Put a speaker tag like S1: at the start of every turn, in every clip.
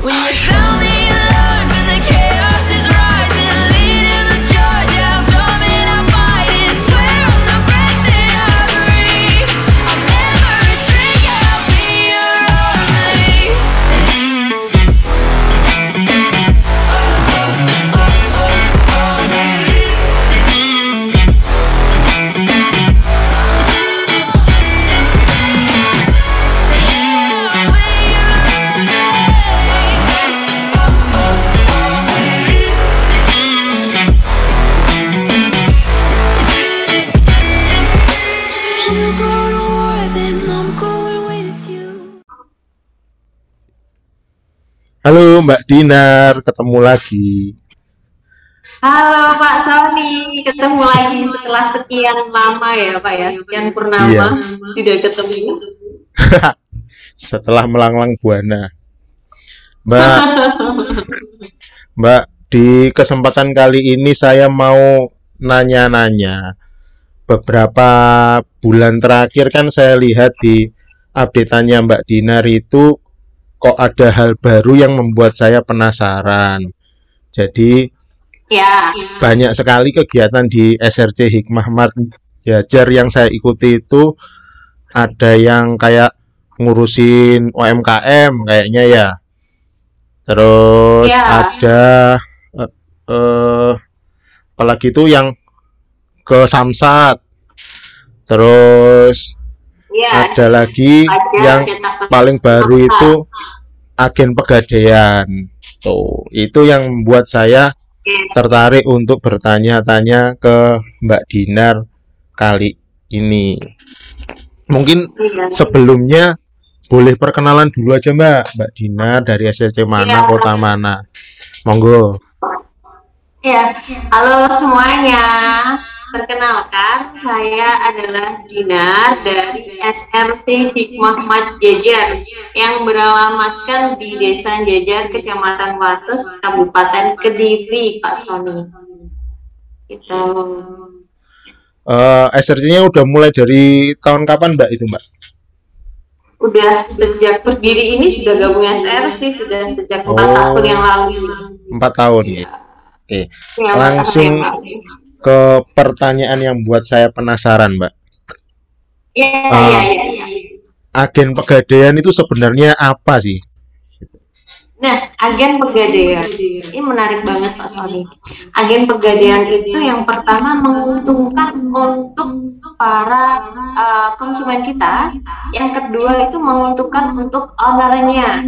S1: When you found me alone, when the chaos is rising, leading the charge, I'm coming, I'm fighting. Swear on the breath that I breathe, I'll never retreat, yeah, I'll be your
S2: Halo Mbak Dinar, ketemu lagi.
S3: Halo Pak Sony, ketemu lagi setelah sekian lama ya Pak ya, sekian purnama tidak ketemu.
S2: Setelah melanglang buana. Mbak, di kesempatan kali ini saya mau nanya-nanya. Beberapa bulan terakhir kan saya lihat di update-annya Mbak Dinar itu kok ada hal baru yang membuat saya penasaran. Jadi
S3: Ya,
S2: banyak sekali kegiatan di SRC Hikmah Mart Jajar yang saya ikuti itu ada yang kayak ngurusin UMKM kayaknya ya. Terus
S3: ya,
S2: ada apalagi itu yang ke Samsat. Terus
S3: ya,
S2: ada lagi
S3: ada
S2: yang
S3: cetak
S2: paling baru
S3: peserta.
S2: itu agen pegadaian. Tuh, itu yang membuat saya
S3: Oke.
S2: tertarik untuk bertanya-tanya ke Mbak Dinar kali ini. Mungkin
S3: Iya,
S2: sebelumnya boleh perkenalan dulu aja Mbak Dinar dari SCC mana,
S3: iya,
S2: kota mana. Monggo.
S3: iya. Halo semuanya, perkenalkan saya adalah Dinar dari SRC Hikmah Mart Jajar yang beralamatkan di Desa Jajar, Kecamatan Wates, Kabupaten Kediri, Pak Sony. Itu.
S2: SRC-nya udah mulai dari tahun kapan Mbak itu Mbak?
S3: Udah sejak berdiri ini sudah gabung SRC, sudah sejak 4 tahun yang lalu.
S2: 4 tahun ya. Oke,
S3: Ya,
S2: langsung
S3: makasih.
S2: ke pertanyaan yang buat saya penasaran Mbak.
S3: Iya,
S2: Eh,
S3: iya, iya, iya.
S2: Agen pegadaian itu sebenarnya apa sih?
S3: Nah, agen pegadaian ini menarik banget Pak Sony. Agen pegadaian itu yang pertama menguntungkan untuk para konsumen kita, yang kedua itu menguntungkan untuk ownernya.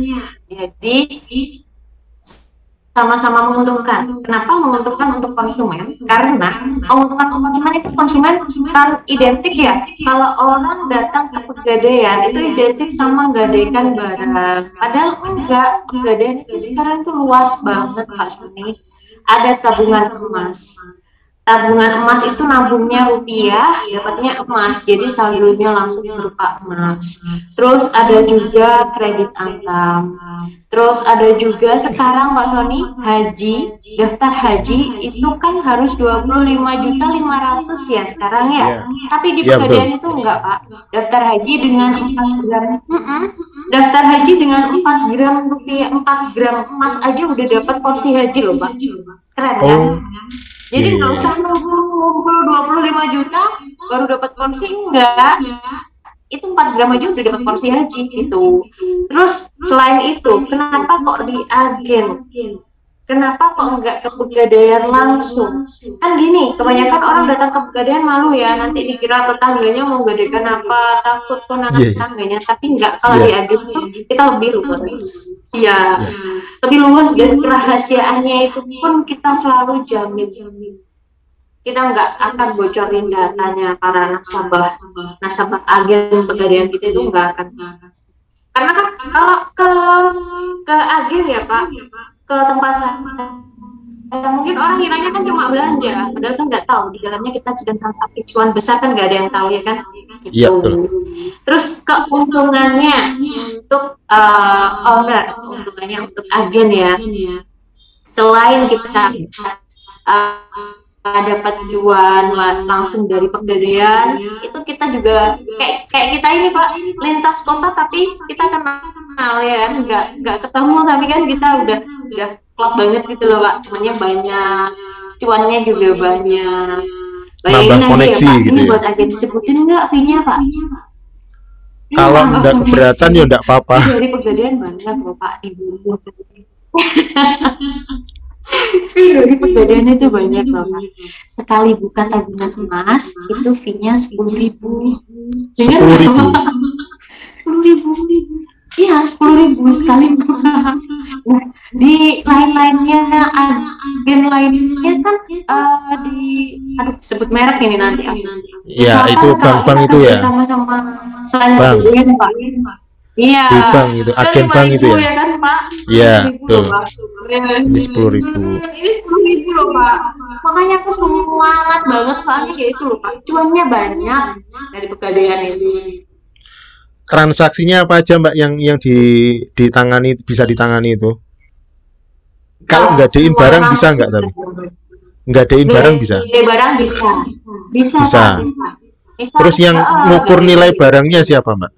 S3: Jadi sama-sama menguntungkan. Kenapa menguntungkan untuk konsumen? Karena menguntungkan untuk konsumen itu konsumen kan identik ya. Kalau orang datang ke pegadaian itu identik sama gadaikan barang. Padahal enggak. Pegadaian itu sekarang itu luas banget Pak Suni. Ada tabungan emas. Tabungan emas itu nabungnya rupiah, dapatnya emas, jadi saldonya langsung berupa emas. Terus ada juga kredit antam. Terus ada juga sekarang Pak Sony, haji, daftar haji itu kan harus 25.500.000 ya sekarang ya.
S2: Iya.
S3: Tapi di
S2: Iya,
S3: pegadaian
S2: betul.
S3: itu enggak Pak. Daftar haji dengan 4 gram. Daftar haji dengan 4 gram rupiah, 4 gram emas aja udah dapat porsi haji loh Pak. Keren kan?
S2: Oh,
S3: Jadi nggak
S2: iya.
S3: usah ngumpul 25 juta baru dapat porsi, enggak. Itu 4 gram aja udah dapat porsi haji gitu. Terus selain itu, kenapa kok di agen? Kenapa kok enggak ke pegadaian langsung? Kan gini, kebanyakan orang datang ke pegadaian malu ya, nanti dikira tetangganya mau gadaikan apa, takut tuh anak
S2: Iya.
S3: tetangganya, tapi enggak, kalau
S2: Iya.
S3: di agen tuh kita lebih luas. Iya,
S2: Iya.
S3: lebih luas dan kerahasiaannya itu pun kita selalu jamin. Kita nggak akan bocorin datanya para nasabah agen pegadaian kita itu nggak akan. Karena kan kalau ke agen ya Pak, ke tempat saya, mungkin orang kiranya kan cuma belanja, padahal kan nggak tahu di dalamnya kita sedang transaksi cuan besar, kan nggak ada yang tahu ya kan.
S2: Iya, betul.
S3: Terus keuntungannya untuk owner, keuntungannya untuk agen ya, selain kita dapat cuan langsung dari pegadaian, itu kita juga kayak kita ini Pak, lintas kota tapi kita kenal ya, nggak ketemu tapi kan kita udah klop banget gitu loh Pak, temannya banyak, cuannya juga banyak.
S2: Nambah
S3: Bayangin aja ya
S2: koneksi
S3: Pak,
S2: gitu
S3: ini
S2: ya.
S3: buat agen disebutin nggak fee-nya Pak? Ini
S2: Kalau
S3: nambah
S2: nggak
S3: koneksi.
S2: keberatan ya nggak apa-apa.
S3: Ini dari pegadaian banyak loh Pak di Bogor. Fee dari pegadaian itu banyak loh Pak. Sekali buka tabungan emas itu fee-nya 10.000. Dengar
S2: 10.000.
S3: nggak? 10.000. Iya, 10.000 sekali buka. Nah, di lain-lainnya agen lainnya kan aduh sebut merek ini nanti.
S2: Ya,
S3: Misalkan
S2: itu
S3: kalau
S2: bank-bank
S3: kita
S2: itu ya.
S3: bersama-sama selain
S2: Bank.
S3: pegadaian Pak. Iya.
S2: Di bank itu, agen bank itu ya.
S3: Ya kan Pak?
S2: Iya,
S3: 10.000
S2: betul.
S3: loh, Pak.
S2: Ini 10.000.
S3: Ini 10.000 loh Pak. Makanya aku semangat banget soalnya ya itu loh Pak. Cuannya banyak dari pegadaian itu.
S2: Transaksinya apa aja Mbak yang ditangani, bisa ditangani itu? Kalau nggadein
S3: Semua
S2: barang bisa
S3: transaksi
S2: nggak tapi?
S3: bisa.
S2: Nggadein barang bisa.
S3: Gede barang bisa. Bisa.
S2: Bisa.
S3: Pak, bisa.
S2: Terus yang ngukur nilai barangnya siapa Mbak?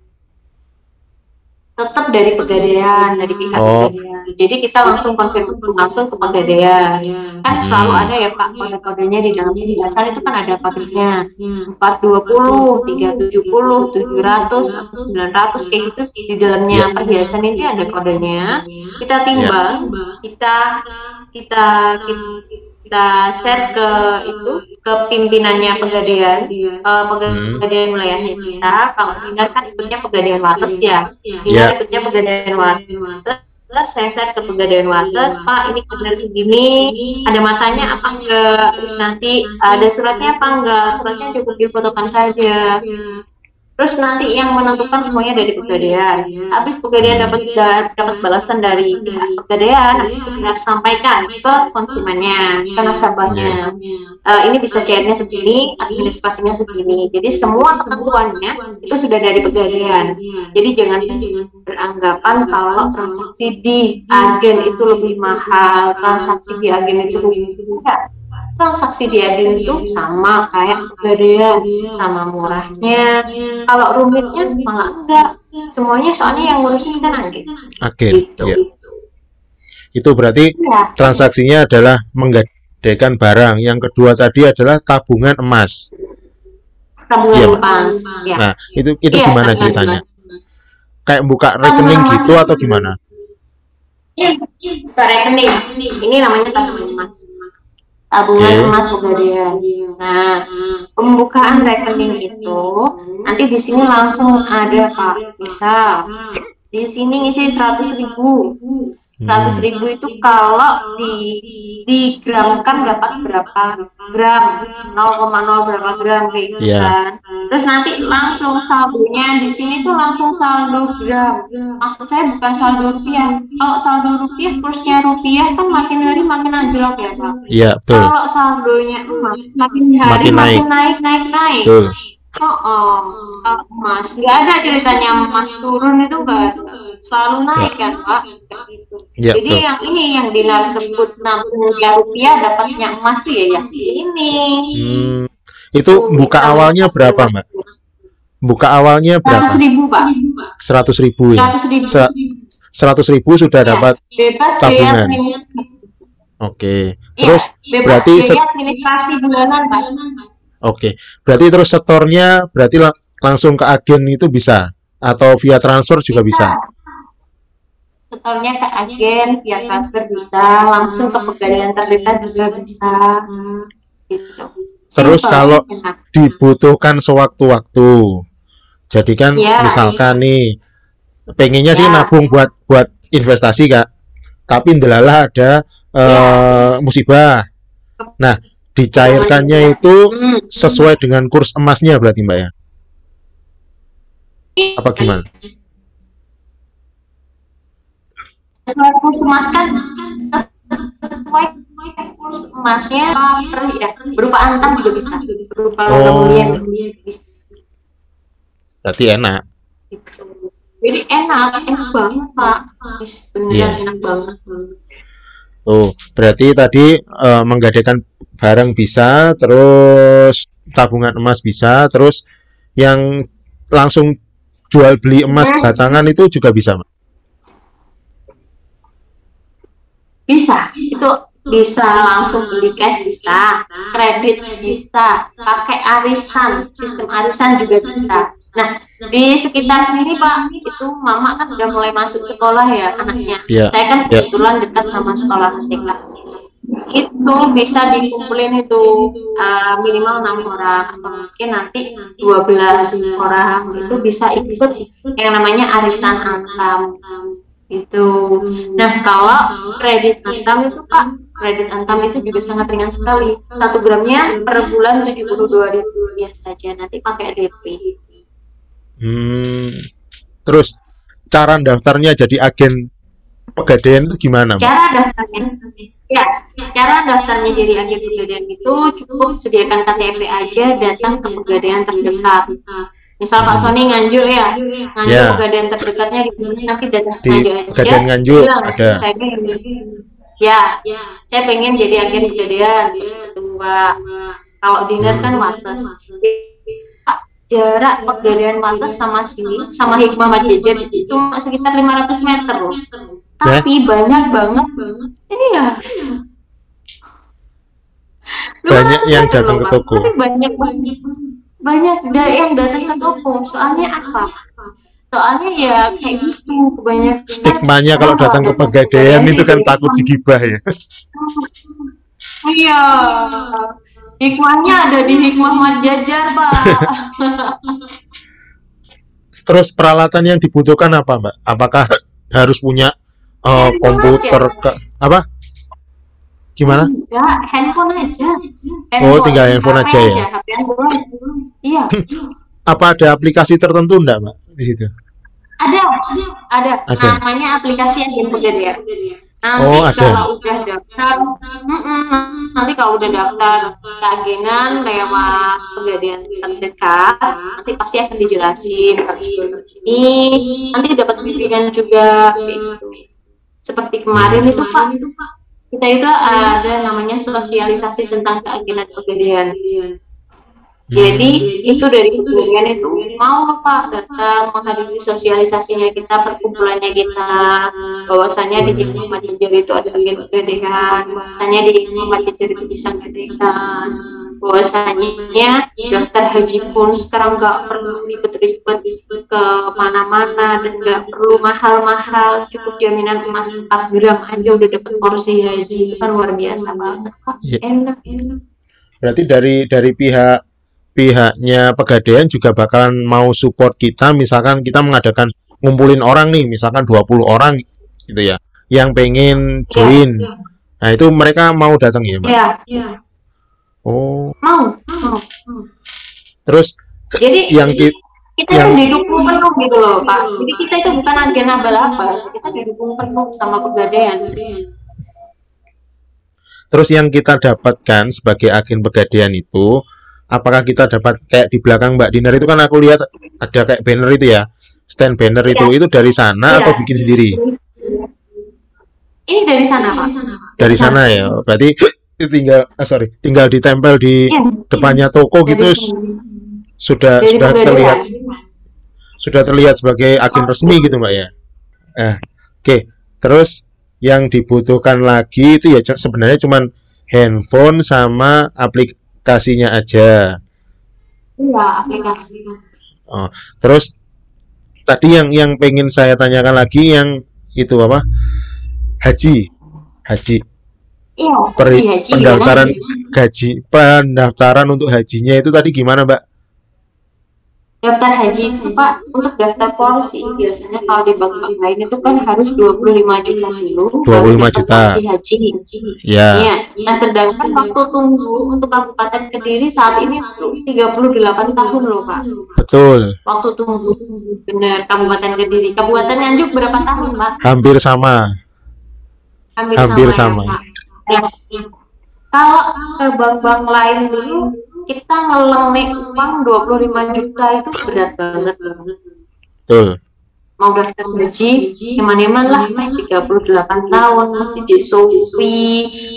S3: Tetap dari pegadaian, dari pihak
S2: Oh.
S3: pegadaian. Jadi kita langsung konfirmasi langsung ke pegadaian. Kan selalu ada ya Pak kode-kodenya di dalam penjelasan itu kan ada kodenya 420, 370, 700, atau 900 kayak gitu di dalamnya perhiasan ini ada kodenya. Kita timbang, kita share ke itu ke pimpinannya pegadaian, pegadaian wilayahnya kita. Kalau Dinar kan ikutnya pegadaian Wates ya, Dinar ikutnya pegadaian Wates. Terus saya share ke pegadaian Wates, Pak ini benar segini, ada matanya apa enggak, terus nanti ada suratnya apa enggak, suratnya cukup difotokan saja. Terus nanti yang menentukan semuanya dari pegadaian. Habis pegadaian dapat balasan dari pihak pegadaian, habis itu kita sampaikan ke konsumennya, ke nasabahnya. Ini bisa cairnya segini, administrasinya segini. Jadi semua ketentuannya itu sudah dari pegadaian. Jadi jangan beranggapan kalau transaksi di agen itu lebih mahal, transaksi di agen itu lebih murah. Transaksi di agen itu sama kayak pegadaian, sama murahnya. Kalau rumitnya malah enggak. Semuanya soalnya yang ngurusin kan agen.
S2: Agen.
S3: Gitu.
S2: Ya. Itu berarti
S3: Ya,
S2: transaksinya adalah menggadaikan barang. Yang kedua tadi adalah tabungan emas.
S3: tabungan
S2: Iya, Pak.
S3: emas. Ya.
S2: Nah, itu
S3: Iya,
S2: gimana
S3: tabungan
S2: ceritanya?
S3: emas.
S2: Kayak buka rekening gitu atau gimana?
S3: Iya, buka rekening. Ini namanya tabungan emas. Tabungan
S2: Oke.
S3: emas pegadaian. Nah, pembukaan rekening itu nanti di sini langsung ada Pak. Bisa di sini ngisi 100.000. 100.000 itu kalau digramkan dapat berapa gram, 0,0 berapa gram kayak gitu
S2: Iya.
S3: kan. Terus nanti langsung saldonya di sini tuh langsung saldo gram. Maksud saya bukan saldo rupiah. Kalau saldo rupiah, kursnya rupiah kan makin hari makin anjlok ya Pak.
S2: Iya, betul.
S3: Kalau saldonya emas makin hari
S2: Makin naik.
S3: makin naik.
S2: Betul.
S3: Kalau emas nggak ada ceritanya emas turun itu nggak ada. Selalu naik kan Pak. Gitu.
S2: Ya,
S3: Jadi
S2: betul.
S3: yang ini yang Dinar sebut 60 rupiah dapatnya emas tuh ya ini.
S2: Itu buka awalnya berapa Mbak? Buka awalnya berapa?
S3: 100.000 Pak.
S2: 100.000 ya.
S3: 100.000.
S2: 100.000 sudah
S3: Ya,
S2: dapat.
S3: bebas
S2: tabungan.
S3: biaya
S2: Oke.
S3: Iya,
S2: Terus
S3: bebas
S2: berarti
S3: biaya administrasi bulanan Pak.
S2: oke. Berarti terus setornya berarti langsung ke agen itu bisa atau via transfer juga bisa.
S3: Setornya ke agen, via transfer bisa, langsung ke pegadaian terdekat juga bisa. Gitu.
S2: Terus
S3: Simple,
S2: kalau
S3: enak.
S2: dibutuhkan sewaktu-waktu. Jadi kan
S3: Ya,
S2: misalkan nih pengennya sih
S3: Ya.
S2: nabung buat investasi Kak. Tapi ndelala ada musibah. Nah, dicairkannya itu sesuai dengan kurs emasnya berarti Mbak ya. Apa gimana?
S3: Sesuai kurs emas kan sesuai kurs emasnya ya, berupa antam juga bisa, berupa logam mulia juga bisa.
S2: Berarti enak.
S3: Gitu. Jadi enak banget Pak. Beneran
S2: Iya.
S3: enak banget.
S2: Tuh, berarti tadi menggadaikan barang bisa, terus tabungan emas bisa, terus yang langsung jual beli emas batangan itu juga bisa, Mbak.
S3: Bisa, itu bisa langsung beli cash bisa, kredit bisa, pakai arisan, sistem arisan juga bisa. Nah, di sekitar sini Pak, itu Mama kan udah mulai masuk sekolah ya anaknya.
S2: Iya,
S3: Saya kan
S2: iya.
S3: kebetulan dekat sama sekolah TK. Itu bisa dikumpulin itu minimal 6 orang atau mungkin nanti 12 orang itu bisa ikut yang namanya arisan antam itu. Nah, kalau kredit antam itu Pak, kredit antam itu juga sangat ringan sekali. 1 gramnya per bulan 72.000 rupiah saja. Nanti pakai DP.
S2: Terus cara daftarnya jadi agen Pegadaian itu gimana, Mbak?
S3: Cara daftarnya, ya, cara daftarnya jadi agen Pegadaian itu cukup sediakan KTP aja, datang ke Pegadaian terdekat. Misal Pak Sony Nganjuk ya, Nganjuk
S2: Ya.
S3: Pegadaian terdekatnya di sini, nanti datang
S2: Di
S3: aja aja.
S2: Pegadaian Nganjuk
S3: bilang,
S2: ada.
S3: saya pengen, ya, saya pengen jadi agen Pegadaian gitu, Mbak. Kalau dinner kan Wates. Pak, jarak Pegadaian Wates sama sini, sama Hikmah Madjajar itu cuma sekitar 500 meter loh. Tapi banyak banget. Ini ya.
S2: Banyak yang
S3: Lumayan
S2: datang
S3: loh,
S2: ke
S3: Pak.
S2: toko.
S3: Tapi banyak yang datang ke toko. Soalnya apa? Soalnya ya kayak gitu kebanyakan.
S2: Stigmanya kalau datang ke Pegadaian itu kan takut digibah ya.
S3: Iya. Hikmahnya ada di Hikmah Madjajar, Pak.
S2: Terus peralatan yang dibutuhkan apa, Mbak? Apakah harus punya komputer apa? Gimana?
S3: Enggak, handphone aja.
S2: Oh, tinggal handphone
S3: HP
S2: aja ya.
S3: HP Android. Iya.
S2: Apa ada aplikasi tertentu enggak, Mbak, di situ?
S3: Ada.
S2: Ada.
S3: Namanya aplikasi Agen Pegadaian. Nanti
S2: Oh, ada.
S3: kalau udah daftar, nanti kalau udah daftar keagenan lewat Pegadaian terdekat, nanti pasti akan dijelasin ini. Nanti dapat bimbingan juga. Gitu. Seperti kemarin itu Pak, kita itu ada namanya sosialisasi tentang keagenan Pegadaian. Jadi itu dari Pegadaian itu mau loh Pak datang menghadiri sosialisasinya kita, perkumpulannya kita, bahwasanya di Hikmah Madjajar itu ada agen Pegadaian, bahwasanya di Hikmah Madjajar itu bisa Pegadaian, bahwasanya daftar haji pun sekarang nggak perlu ribet-ribet ke mana-mana dan nggak perlu mahal-mahal, cukup jaminan emas 4 gram aja udah dapat porsi haji. Itu kan luar biasa banget Pak.
S2: Iya.
S3: Enak.
S2: Berarti dari pihaknya Pegadaian juga bakalan mau support kita, misalkan kita mengadakan ngumpulin orang nih, misalkan 20 orang gitu ya, yang pengen join. Nah, itu mereka mau datang ya, Mbak?
S3: Iya.
S2: Oh,
S3: Mau.
S2: terus
S3: Jadi
S2: yang
S3: kita
S2: yang-
S3: itu didukung penuh gitu loh Pak. Jadi kita itu bukan agen abal-abal, kita didukung penuh sama Pegadaian.
S2: terus yang kita dapatkan sebagai agen Pegadaian itu, apakah kita dapat kayak di belakang Mbak Dinar itu kan aku lihat ada kayak banner itu ya, stand banner itu dari sana atau bikin sendiri?
S3: Ini dari sana Pak.
S2: Dari sana ya, berarti tinggal ditempel di
S3: Iya.
S2: depannya toko gitu, sudah
S3: Dari
S2: sudah
S3: Pegadaian.
S2: terlihat sudah terlihat sebagai agen resmi gitu Mbak ya. Oke. Terus yang dibutuhkan lagi itu ya sebenarnya cuman handphone sama aplikasinya aja.
S3: Iya, aplikasi.
S2: Terus tadi yang pengen saya tanyakan lagi yang itu apa? Haji.
S3: Iya, haji
S2: Pendaftaran
S3: gimana?
S2: pendaftaran untuk hajinya itu tadi gimana, Mbak?
S3: Daftar haji itu Pak, untuk daftar porsi biasanya kalau di bank-bank lain itu kan harus 25 juta dulu.
S2: 25
S3: baru dapat
S2: juta.
S3: porsi haji.
S2: Ya.
S3: Iya. Nah, sedangkan waktu tunggu untuk Kabupaten Kediri saat ini tuh 38 tahun loh Pak.
S2: Betul.
S3: Waktu tunggu benar Kabupaten Kediri. Kabupaten Nganjuk berapa tahun Pak?
S2: Hampir sama. Hampir sama.
S3: Ya, Pak. Nah, kalau ke bank-bank lain dulu kita ngeleng nih uang 25 juta itu berat banget.
S2: Betul.
S3: mau daftar haji, eman-eman lah 38 tahun mesti di Sofi,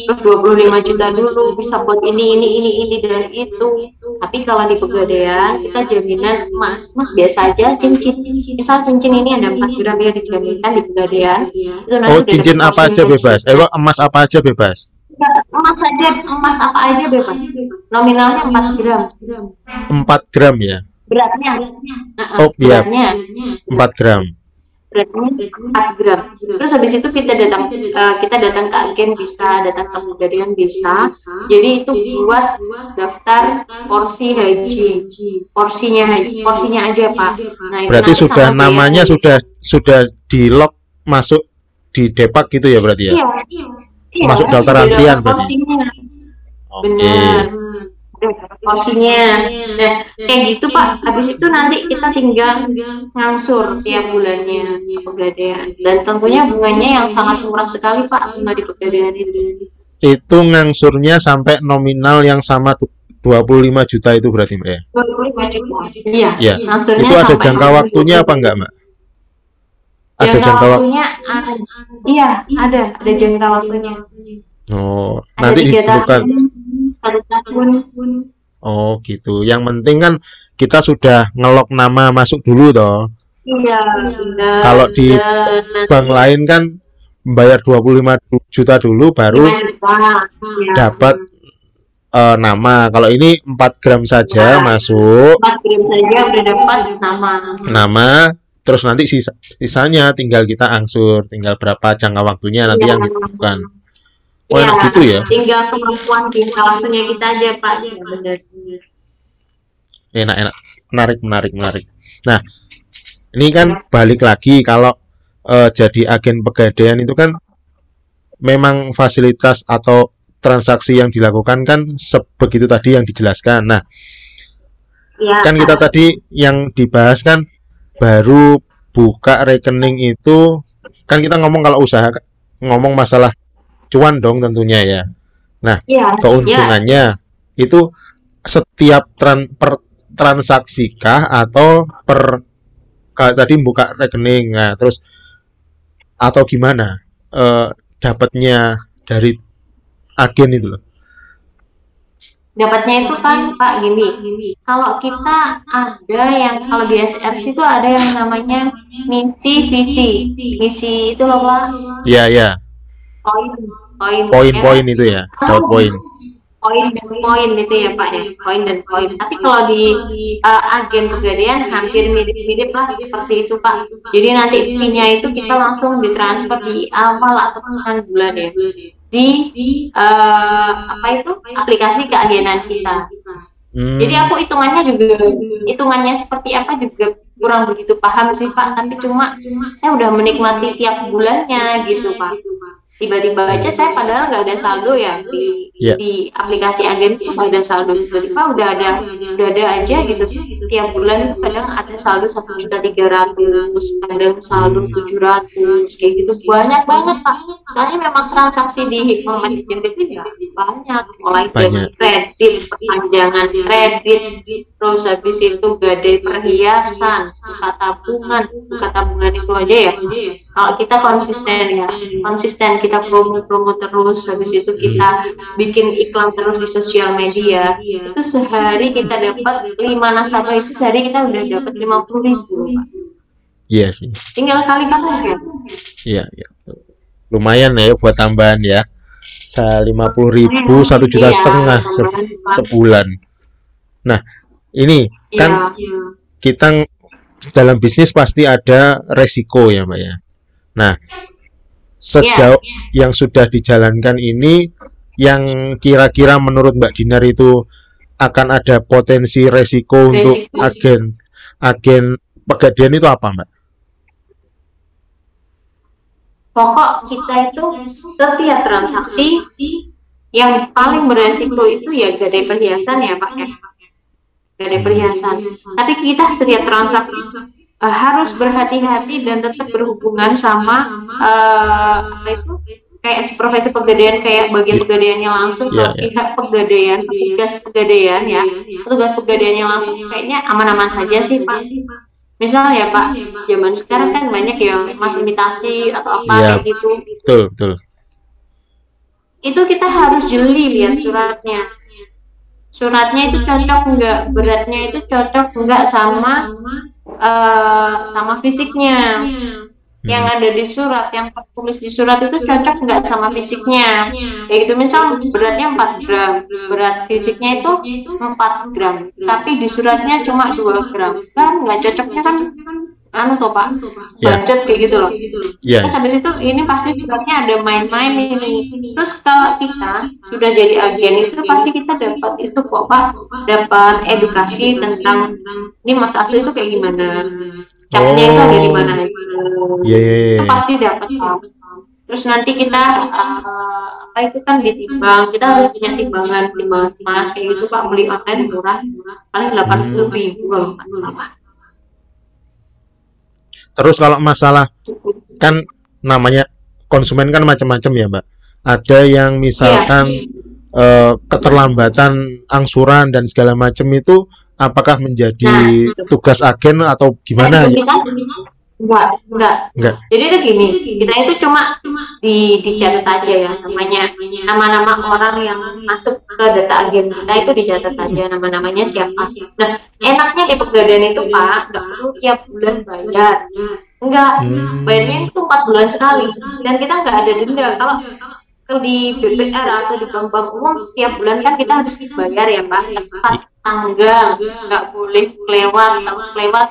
S3: terus 25 juta dulu bisa buat ini dan itu. Tapi kalau di Pegadaian kita jaminan emas biasa aja, cincin. Misal cincin ini ada 4 gram ya dijaminkan di Pegadaian. Itu nanti
S2: Oh,
S3: udah
S2: cincin
S3: dapat
S2: apa aja
S3: porsi
S2: bebas?
S3: haji.
S2: Emas apa aja bebas?
S3: Emas apa aja bebas. Nominalnya 4 gram.
S2: 4 gram ya?
S3: Beratnya.
S2: Oh, iya,
S3: Beratnya.
S2: 4 gram.
S3: Beratnya 4 gram. Terus habis itu kita datang ke agen bisa, datang ke Pegadaian bisa. Jadi itu buat daftar porsi haji. Porsinya aja, Pak. Nah, itu
S2: Berarti
S3: nanti
S2: sudah
S3: sama
S2: namanya
S3: biayanya.
S2: sudah di lock masuk di depak gitu ya berarti ya?
S3: Iya, iya.
S2: Masuk daftar
S3: Udah
S2: antrian
S3: dapat
S2: berarti.
S3: porsinya.
S2: Oke.
S3: Benar. Udah dapat porsinya. Dan kayak gitu, Pak. Habis itu nanti kita tinggal ngangsur tiap bulannya ke Pegadaian. Dan tentunya bunganya yang sangat murah sekali, Pak, bunga di Pegadaian itu.
S2: Itu ngangsurnya sampai nominal yang sama 25 juta itu berarti Mbak ya?
S3: 25 juta. Iya,
S2: Iya.
S3: ngangsurnya
S2: Itu ada
S3: sampai
S2: jangka waktunya apa enggak, Mbak? Ada
S3: jangka
S2: jangka waktu.
S3: waktunya iya, ada jangka waktunya.
S2: Oh,
S3: Ada
S2: nanti
S3: 3
S2: ditentukan.
S3: tahun, 1 tahun.
S2: Oh, gitu. Yang penting kan kita sudah ngelok nama masuk dulu toh.
S3: Iya, benar.
S2: Kalau di
S3: Dan
S2: bank lain kan bayar 25 juta dulu baru
S3: 5 juta. Iya.
S2: dapat nama. Kalau ini 4 gram saja
S3: Nah,
S2: masuk
S3: 4 gram saja udah dapat nama.
S2: terus nanti sisanya tinggal kita angsur, tinggal berapa jangka waktunya nanti
S3: Iya.
S2: yang ditentukan. Oh,
S3: Iya,
S2: enak gitu ya?
S3: tinggal kemampuan jangka waktunya kita aja, Pak. Ya, benar.
S2: Enak. Menarik. Nah, ini kan balik lagi kalau jadi agen Pegadaian itu kan memang fasilitas atau transaksi yang dilakukan kan sebegitu tadi yang dijelaskan. Nah,
S3: Iya.
S2: kan kita tadi yang dibahas kan baru buka rekening itu kan kita ngomong kalau usaha ngomong masalah cuan dong tentunya ya. Nah,
S3: Iya.
S2: keuntungannya itu setiap per transaksi kah atau per tadi buka rekening, nah, terus atau gimana dapatnya dari agen itu loh.
S3: Dapatnya itu kan, Pak, gini. Kalau kita ada yang kalau di SRC itu ada yang namanya misi visi. Misi itu loh, Pak.
S2: Iya.
S3: Poin.
S2: Poin-poin itu ya, dapat poin.
S3: Poin dan poin itu ya, Pak ya. Poin dan poin. Tapi kalau di agen Pegadaian hampir mirip-mirip lah seperti itu, Pak. Jadi nanti fee-nya itu kita langsung ditransfer di awal atau pertengahan bulan ya. Di aplikasi keagenan kita. Jadi aku hitungannya seperti apa juga kurang begitu paham sih, Pak. Tapi cuma saya udah menikmati tiap bulannya gitu, Pak. Tiba-tiba aja saya padahal nggak ada saldo ya di aplikasi agen itu nggak ada saldo, tiba-tiba udah ada aja gitu tiap bulan. Kadang ada saldo 1.300.000, kadang saldo 700 kayak gitu, banyak banget, Pak. Soalnya memang transaksi di Hikmah Manajemen itu ya banyak, mulai dari kredit, perpanjangan kredit, terus habis itu gadai perhiasan, buka tabungan itu aja ya. Kalau kita konsisten kita promo terus, habis itu kita bikin iklan terus di sosial media, itu sehari kita dapat 5 nasabah, itu sehari kita udah dapat 50.000, Pak.
S2: Iya sih.
S3: Tinggal kali-kali ya.
S2: Iya. Lumayan ya buat tambahan ya. 50.000, 1,5 juta sebulan. Nah, ini kan kita dalam bisnis pasti ada resiko ya, Mbak ya. Nah, sejauh yang sudah dijalankan ini, yang kira-kira menurut Mbak Dinar itu akan ada potensi resiko untuk agen Pegadaian itu apa, Mbak?
S3: Pokok kita itu setiap transaksi yang paling beresiko itu ya gadai perhiasan ya, Pak ya. Gadai perhiasan. Tapi kita setiap transaksi harus berhati-hati dan tetap berhubungan sama kayak supervisor Pegadaian, kayak bagian Pegadaiannya langsung ke pihak Pegadaian, petugas Pegadaian ya. Petugas Pegadaiannya langsung kayaknya aman-aman saja sih, Pak. Misal ya Pak, zaman sekarang kan banyak yang mas imitasi atau apa
S2: Iya,
S3: kayak gitu.
S2: betul, betul.
S3: Itu kita harus jeli lihat suratnya. Suratnya itu cocok nggak, beratnya itu cocok nggak sama sama fisiknya. Yang ada di surat, yang tertulis di surat itu cocok nggak sama fisiknya. Kayak gitu, misal beratnya 4 gram, berat fisiknya itu 4 gram, tapi di suratnya cuma 2 gram. Kan nggak cocoknya kan anu toh Pak,
S2: Ya,
S3: budget kayak gitu loh.
S2: ya,
S3: Terus habis itu ini pasti suratnya ada main-main ini. Terus kalau kita sudah jadi agen itu pasti kita dapat itu kok Pak, dapat edukasi tentang ini Mas Asli itu kayak gimana, capnya itu ada di
S2: oh,
S3: mana,
S2: iya, iya, iya,
S3: itu
S2: iya.
S3: pasti dapat Pak. Terus nanti kita apa itu kan ditimbang, kita harus punya timbangan emas kayak gitu Pak, beli online murah, paling 80
S2: Hmm.
S3: ribu kalau nggak salah.
S2: Terus kalau masalah kan namanya konsumen kan macam-macam ya, Mbak. Ada yang
S3: Iya,
S2: misalkan keterlambatan angsuran dan segala macam itu apakah menjadi
S3: nah
S2: tugas agen atau gimana ya?
S3: kita enggak.
S2: Enggak.
S3: Jadi itu gini, kita itu cuma dicatat aja ya namanya, nama-nama orang yang masuk ke data agen kita itu dicatat aja nama-namanya siapa. Nah, enaknya di Pegadaian itu Pak, nggak perlu tiap bulan bayar. Enggak, bayarnya
S2: Hmm.
S3: itu 4 bulan sekali. Dan kita nggak ada denda. Kalau di BPR atau di bank-bank umum setiap bulan kan kita harus bayar ya Pak, tepat tanggal, nggak boleh kelewat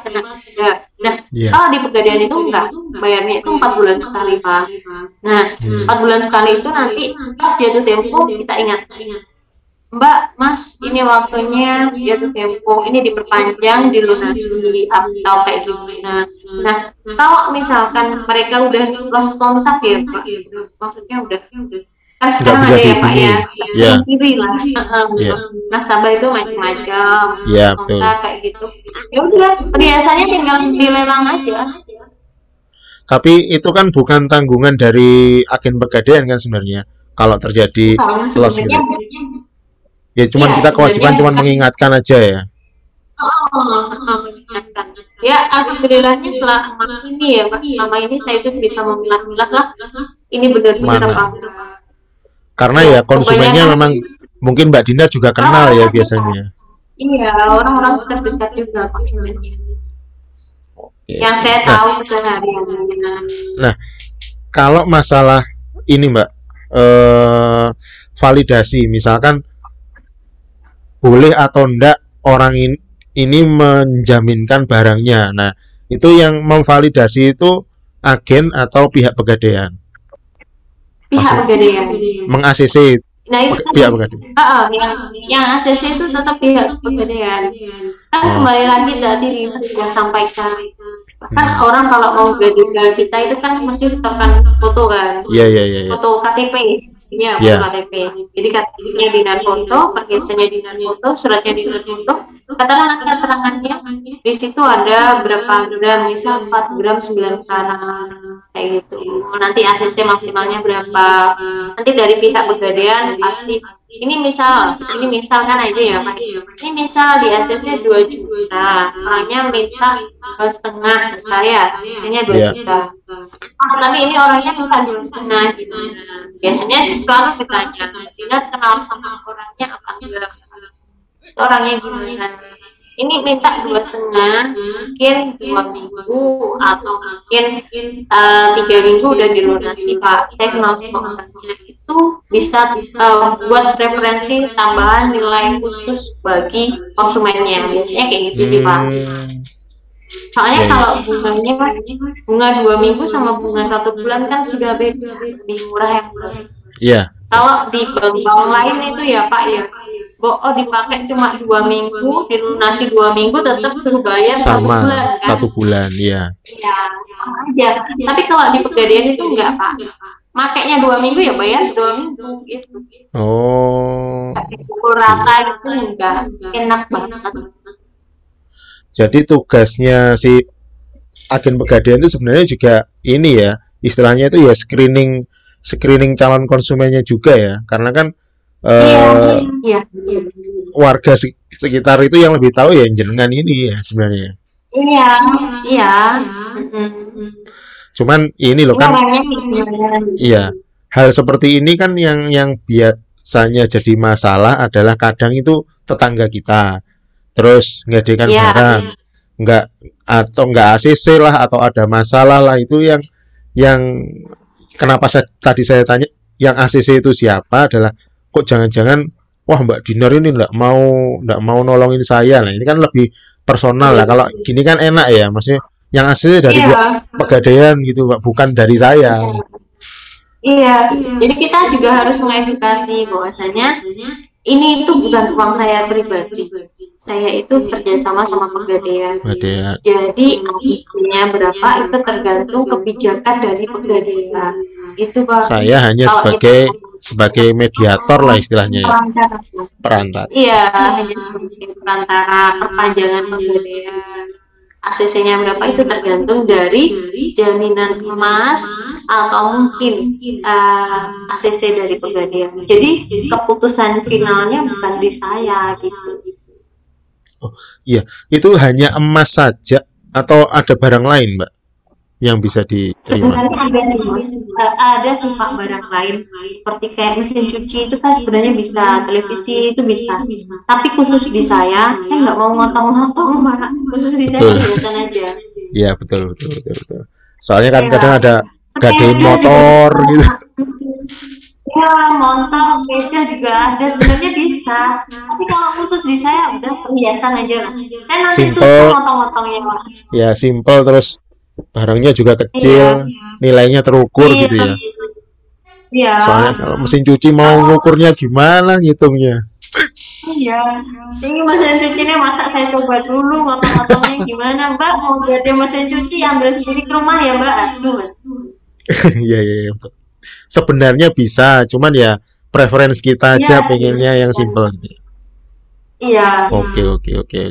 S3: kena denda. Nah,
S2: Iya.
S3: kalau di Pegadaian itu enggak, bayarnya itu 4 bulan sekali Pak. Nah,
S2: Hmm.
S3: 4 bulan sekali itu nanti pas jatuh tempo kita ingat, Mbak, Mas, ini waktunya jatuh tempo, ini diperpanjang, dilunasi atau kayak gimana. Nah, kalau misalkan mereka udah lost kontak ya Pak, maksudnya udah kan
S2: Nggak
S3: sekarang
S2: bisa
S3: ada ya Pak
S2: dihubungi.
S3: ya,
S2: Ya,
S3: kiri lah.
S2: ya,
S3: Nasabah itu macam-macam,
S2: ya, betul.
S3: kontak kayak gitu. Ya udah, biasanya tinggal dilelang aja.
S2: Tapi itu kan bukan tanggungan dari agen Pegadaian kan sebenarnya. Kalau terjadi
S3: Kalau
S2: loss gitu.
S3: sebenarnya
S2: Ya cuman
S3: iya,
S2: kita kewajiban
S3: sebenarnya
S2: cuman mengingatkan aja ya.
S3: mengingatkan. Ya, alhamdulillahnya selama ini ya Pak, selama ini saya itu bisa memilah-milah lah, ini benar-benar
S2: Mana?
S3: apa enggak.
S2: Karena
S3: Ya,
S2: ya
S3: pokoknya
S2: konsumennya
S3: kan
S2: memang mungkin Mbak Dinar juga kenal ya
S3: orang-orang terdekat.
S2: biasanya.
S3: Iya, orang-orang terdekat juga konsumennya.
S2: Oke,
S3: Yang
S2: oke.
S3: saya
S2: Nah,
S3: tahu kesehariannya.
S2: nah kalau masalah ini Mbak, validasi misalkan boleh atau enggak orang ini menjaminkan barangnya. Nah, itu yang memvalidasi itu agen atau pihak Pegadaian.
S3: Pihak
S2: Maksud
S3: Pegadaian.
S2: meng-ACC
S3: Nah itu kan
S2: pihak Pegadaian.
S3: yang ACC itu tetap pihak Pegadaian. Kan
S2: Oh,
S3: kembali lagi tadi Rina sudah sampaikan. Kan
S2: hmm.
S3: orang kalau mau gadis kita itu kan mesti setorkan foto kan,
S2: Iya, iya, iya, iya.
S3: foto KTP. Iya,
S2: Iya.
S3: foto KTP. Jadi KTP-nya dinar foto, perhiasannya dinar foto, suratnya dinar foto, keterangannya di situ ada berapa gram, misal 4 gram 9 karat kayak gitu. Nanti ACC maksimalnya berapa? Nanti dari pihak Pegadaian pasti ini misal kan aja ya Pak. Ini misal di ACC 2 juta, orangnya minta 2,5 saya, ACC-nya 2
S2: Iya.
S3: juta. Tapi ini orangnya minta 2,5 gimana? Biasanya selalu ditanya, tidak kenal sama orangnya apa enggak? Orangnya gimana? Ini minta 2,5, mungkin 2 minggu atau mungkin 3 minggu udah dilunasi Pak. Saya kenal sama orangnya, itu bisa buat referensi tambahan nilai khusus bagi konsumennya. Biasanya kayak gitu sih Pak.
S2: Hmm.
S3: Soalnya
S2: Ya, ya.
S3: kalau bunga 2 minggu sama bunga 1 bulan kan sudah beda, lebih murah yang bulan.
S2: Iya.
S3: Kalau di bank-bank lain itu ya Pak ya, dipakai cuma 2 minggu, dilunasi 2 minggu, tetap suruh bayar 1
S2: Sama
S3: bulan kan?
S2: 1 bulan, ya.
S3: Ya, sama aja. Tapi kalau di Pegadaian itu enggak Pak. Makainya 2 minggu ya bayar 2 minggu gitu.
S2: Oh,
S3: Nggak dipukul rata gitu, enggak. Enak banget.
S2: jadi tugasnya si agen Pegadaian itu sebenarnya juga ini ya, istilahnya itu ya screening calon konsumennya juga ya, karena kan
S3: Iya.
S2: warga sekitar itu yang lebih tahu ya jenengan ini ya sebenarnya.
S3: Iya, iya. Mm-mm.
S2: Cuman ini loh
S3: Ini
S2: kan,
S3: orangnya gimana?
S2: iya, hal seperti ini kan yang biasanya jadi masalah adalah kadang itu tetangga kita, terus ngedikan
S3: Iya,
S2: barang, nggak atau nggak ACC lah atau ada masalah lah itu yang kenapa tadi saya tanya yang ACC itu siapa adalah kok jangan-jangan wah Mbak Dinar ini nggak mau nolongin saya lah ini kan lebih personal lah kalau gini kan enak ya maksudnya yang ACC dari pihak
S3: iya,
S2: Pegadaian gitu Mbak bukan dari saya.
S3: iya. Jadi kita juga harus mengedukasi bahwasanya ini itu bukan uang saya pribadi. Saya itu kerjasama sama Pegadaian.
S2: Pegadaian.
S3: Jadi APD-nya berapa itu tergantung kebijakan dari Pegadaian. Itu Pak.
S2: Saya hanya
S3: Kalau
S2: sebagai mediator lah istilahnya ya,
S3: perantara.
S2: perantara.
S3: Iya, hanya sebagai perantara perpanjangan Pegadaian. ACC-nya berapa itu tergantung dari jaminan emas atau mungkin ACC dari Pegadaian. Jadi keputusan finalnya bukan di saya gitu.
S2: Oh iya, itu hanya emas saja atau ada barang lain Mbak yang bisa diterima?
S3: Sebenarnya ada sih Mas. Ada sih Pak barang lain seperti kayak mesin cuci itu kan sebenarnya bisa, televisi itu bisa. Tapi khusus di saya nggak mau ngotong-ngotong Pak. Khusus di saya
S2: Betul.
S3: kelihatan aja.
S2: Iya betul. Soalnya kan
S3: Iya.
S2: kadang ada gadein
S3: Sepeda
S2: motor
S3: juga
S2: gitu.
S3: ya, motor, sepeda juga ada sebenarnya bisa. Tapi kalau khusus di saya udah perhiasan aja lah. Saya nanti susah
S2: Simple,
S3: ngotong-ngotongnya Pak.
S2: ya simple terus barangnya juga
S3: Iya,
S2: kecil, nilainya terukur
S3: iya,
S2: gitu ya.
S3: iya,
S2: Soalnya kalau mesin cuci mau ngukurnya gimana ngitungnya?
S3: iya. Ini mesin cucinya masa saya coba dulu ngotong-ngotongnya gimana Mbak? Mau ganti mesin cuci ambil sendiri ke rumah ya Mbak? Aduh, Mas.
S2: Iya betul. Sebenarnya bisa, cuman ya preferensi kita
S3: Iya,
S2: aja pengennya yang simple gitu ya.
S3: iya,
S2: Oke.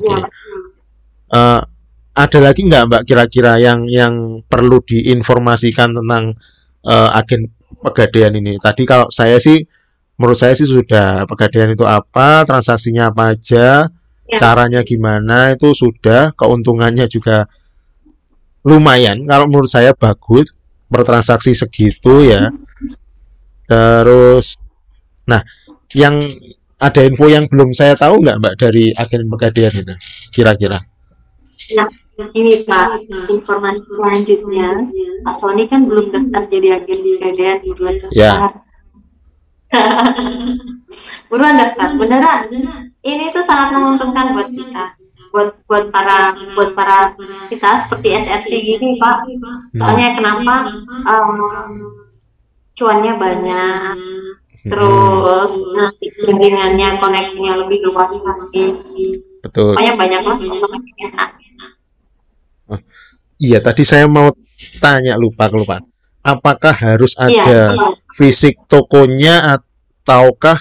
S3: iya.
S2: Eh, ada lagi nggak Mbak kira-kira yang perlu diinformasikan tentang agen Pegadaian ini? Tadi kalau saya sih, menurut saya sih sudah Pegadaian itu apa, transaksinya apa aja,
S3: Iya.
S2: caranya gimana itu sudah, keuntungannya juga lumayan. Kalau menurut saya bagus per transaksi segitu ya. Terus, nah yang ada info yang belum saya tahu nggak Mbak dari agen Pegadaian itu, kira-kira?
S3: Nah, ini Pak, informasi selanjutnya, Pak Sony kan belum daftar jadi agen Pegadaian di bulan
S2: Ya.
S3: daftar. Buruan daftar, beneran. Ini tuh sangat menguntungkan buat kita, buat para kita seperti SRC gini Pak. Soalnya kenapa? Cuannya banyak, terus nanti jaringannya, koneksinya lebih luas lagi.
S2: Betul.
S3: Pokoknya banyak lah, pokoknya enak.
S2: Iya, tadi saya mau tanya lupa. Apakah harus
S3: Iya,
S2: ada fisik tokonya ataukah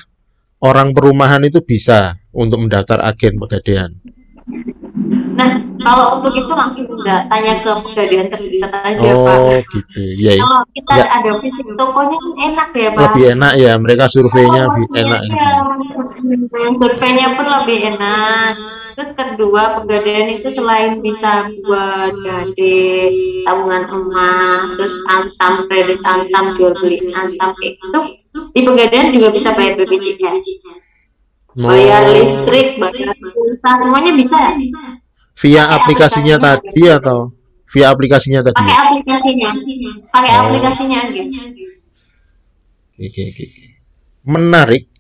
S2: orang perumahan itu bisa untuk mendaftar agen Pegadaian?
S3: nah kalau untuk itu langsung udah tanya ke Pegadaian terdekat aja Pak.
S2: Oh, gitu. Iya, ya.
S3: Kalau kita
S2: Ya,
S3: ada fisik tokonya kan enak ya Pak.
S2: lebih enak ya. Mereka surveinya lebih enak gitu.
S3: Iya, surveinya pun lebih enak. Terus kedua, Pegadaian itu selain bisa buat gade, tabungan emas, terus antam, kredit antam, jual beli antam kayak gitu, di Pegadaian juga bisa bayar BPJS, bayar
S2: Mau
S3: listrik, bayar pulsa, semuanya bisa ya?
S2: via
S3: Pakai
S2: aplikasinya tadi atau via aplikasinya tadi
S3: pakai
S2: ya?
S3: aplikasinya, pakai
S2: Oh,
S3: aplikasinya gitu.
S2: oke.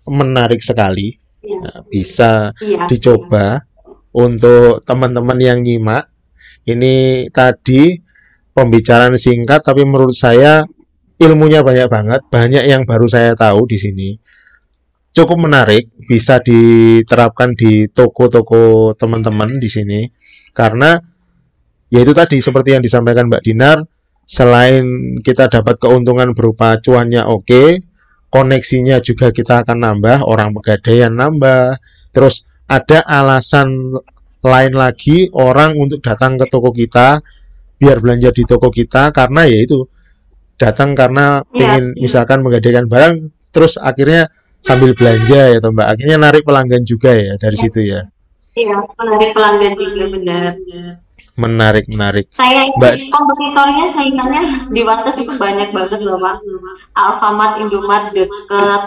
S2: Menarik sekali.
S3: Iya,
S2: Nah, bisa
S3: iya,
S2: dicoba untuk teman-teman yang nyimak. Ini tadi pembicaraan singkat, tapi menurut saya ilmunya banyak banget. Banyak yang baru saya tahu di sini. Cukup menarik, bisa diterapkan di toko-toko teman-teman di sini. Karena ya itu tadi seperti yang disampaikan Mbak Dinar, selain kita dapat keuntungan berupa cuannya oke, koneksinya juga kita akan nambah, orang Pegadaian nambah. Terus ada alasan lain lagi orang untuk datang ke toko kita biar belanja di toko kita karena ya itu datang karena
S3: iya,
S2: pengen misalkan menggadaikan barang terus akhirnya sambil belanja ya toh Mbak, akhirnya narik pelanggan juga ya dari situ ya.
S3: iya, menarik pelanggan juga benar.
S2: Menarik.
S3: Saya ini
S2: Mbak,
S3: kompetitornya saingannya di Wates itu banyak banget loh Pak. Alfamart, Indomart deket,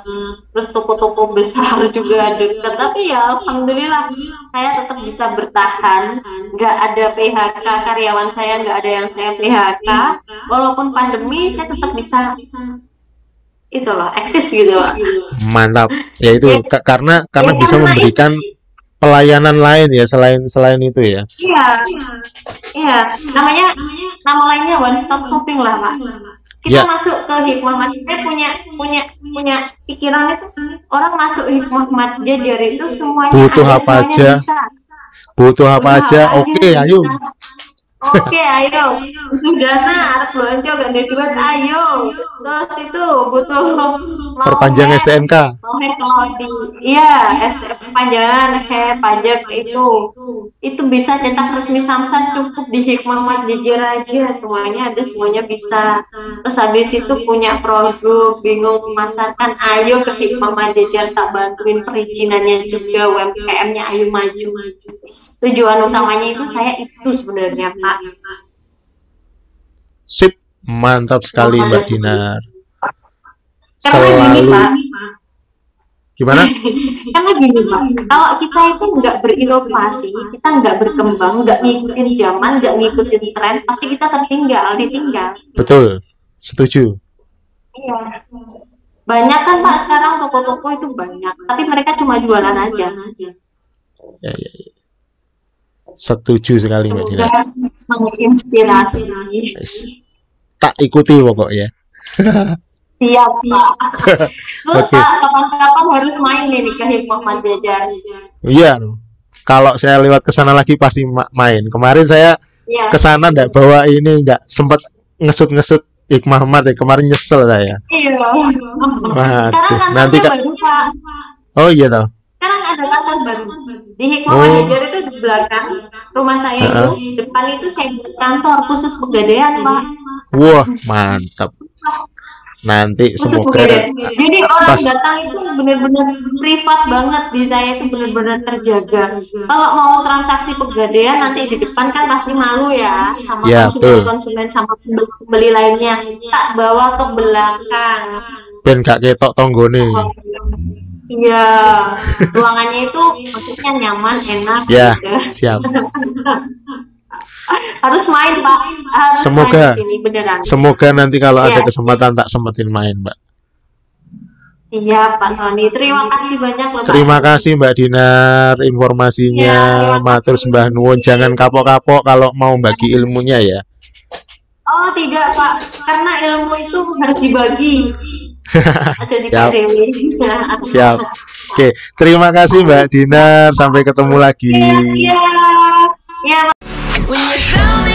S3: terus toko-toko besar juga deket. Tapi ya alhamdulillah saya tetap bisa bertahan. Nggak ada PHK karyawan saya, nggak ada yang saya PHK. Walaupun pandemi saya tetap bisa itu loh eksis gitu Pak.
S2: mantap. Ya itu karena
S3: Ya,
S2: bisa
S3: karena
S2: memberikan pelayanan lain ya selain itu ya.
S3: Iya, nama lainnya one stop shopping lah Pak.
S2: Ya.
S3: Kita masuk ke Hikmah Saya punya pikiran itu orang masuk Hikmah Jajar itu semuanya
S2: Butuh
S3: ada,
S2: apa
S3: semuanya
S2: aja?
S3: bisa.
S2: Butuh apa aja? Oke, ayo.
S3: Oke, ayo. Butuh dana, harus belanja gak ada duit, ayo. Terus itu butuh mau
S2: Perpanjang
S3: hair,
S2: STNK.
S3: mau hair clothing. Iya, perpanjangan hair pajak itu bisa cetak resmi Samsat cukup di Hikmah Jajar aja, semuanya ada, semuanya bisa. Terus habis itu punya produk, bingung memasarkan, ayo ke Hikmah Jajar, tak bantuin perizinannya juga, UMKM-nya ayo maju. Tujuan utamanya itu saya itu sebenarnya Pak.
S2: Sip, mantap sekali Mbak Dinar.
S3: Karena gini
S2: Selalu
S3: Pak,
S2: gimana?
S3: karena gini Pak, kalau kita itu nggak berinovasi, kita nggak berkembang, nggak ngikutin zaman, nggak ngikutin tren, pasti kita ditinggal.
S2: Betul, setuju.
S3: Iya. Banyak kan Pak sekarang toko-toko itu banyak, tapi mereka cuma jualan aja.
S2: Ya. Setuju sekali Mbak Dinar.
S3: Semoga menginspirasi.
S2: Yes. Tak ikuti pokoknya.
S3: Siap Pak. Terus
S2: Oke.
S3: Pak, kapan-kapan harus main nih ke Hikmah Jajar.
S2: Iya loh. Kalau saya lewat ke sana lagi pasti main. Kemarin saya
S3: Iya.
S2: ke sana nggak bawa ini, nggak sempat ngesut Hikmah ya. Kemarin nyesel saya.
S3: Iya.
S2: Waduh,
S3: Sekarang
S2: nanti
S3: kantornya baru Pak.
S2: Oh iya toh.
S3: Sekarang ada kantor baru di Hikmah
S2: Oh.
S3: Jajar itu di belakang rumah saya itu, depan itu saya buat kantor khusus pegadaian Pak.
S2: Wah, mantap. Nanti
S3: Khusus
S2: semoga
S3: pegadaian. Jadi orang
S2: pas-
S3: datang itu benar-benar privat banget, di saya itu benar-benar terjaga. Kalau mau transaksi pegadaian nanti di depan kan pasti malu ya sama
S2: Ya, betul.
S3: konsumen sama pembeli lainnya. Tak bawa ke belakang.
S2: ben gak ketok tonggone.
S3: Iya, ruangannya itu maksudnya nyaman, enak.
S2: Ya,
S3: gitu.
S2: siap.
S3: Harus main Pak. Harus
S2: Semoga-
S3: main di sini beneran.
S2: Semoga nanti kalau ada
S3: Iya.
S2: kesempatan tak sempetin main, Mbak.
S3: Iya Pak Sony, terima kasih banyak loh Pak.
S2: Terima kasih Mbak Dinar informasinya.
S3: Ya, terima
S2: Matur
S3: kasih.
S2: sembah nuwun, jangan kapok-kapok kalau mau bagi ilmunya ya.
S3: Oh tidak Pak, karena ilmu itu harus dibagi. Jadi Pak
S2: Siap.
S3: Dewi.
S2: Siap. Oke, terima kasih Mbak Dinar. Sampai ketemu lagi.
S3: Iya.
S1: When you're drowning